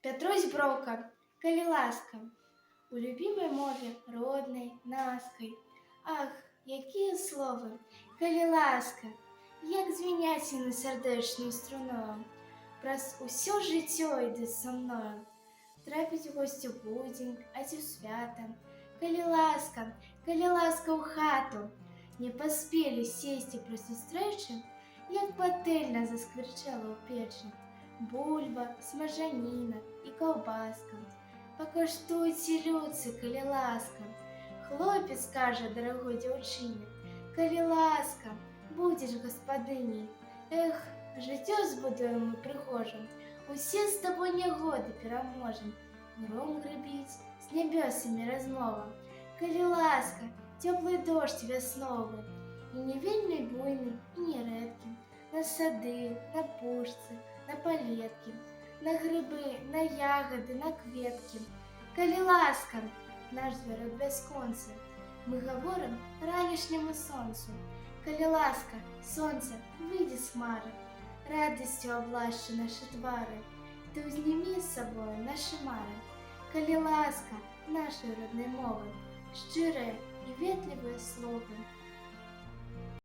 Пятрусь Броўка, калі ласка, у любімай мове роднай, наскай. Ах, якія словы, калі ласка, як звіняць яны сардэчнаю струною. Праз усё жыццё ідуць са мною. Трапіць у госці ў будзень, а ці ў свята. Калі ласка ў хату. Не паспелі сесці пры сустрэчы, як патэльна засквірчэла ў печы. Бульба, смажаніна і каўбаска. Пакаштуйце, людцы, калі ласка. Хлопец кажа дарагой дзяўчыне: калі ласка, будзеш гаспадыняй. Эх, жыццё збудуем мы прыгожым, усе з табой нягоды пераможам. Гром грыбіць, з нябёсамі размова. Калі ласка, цёплы дождж вясновы. І не вельмі буйны, і не рэдкі. На сады, на пушцы, на палеткі, на грыбы, на ягады, на кветкі. Калі ласка, наш звярот бясконцы, мы гаворым ранішняму сонцу. Калі ласка, сонца, выйдзе з хмары, радасцю аблашчы нашы твары. Ты ўзнімі з сабою нашы мары. Калі ласка, нашай роднай мовы, шчырыя і ветлівыя словы.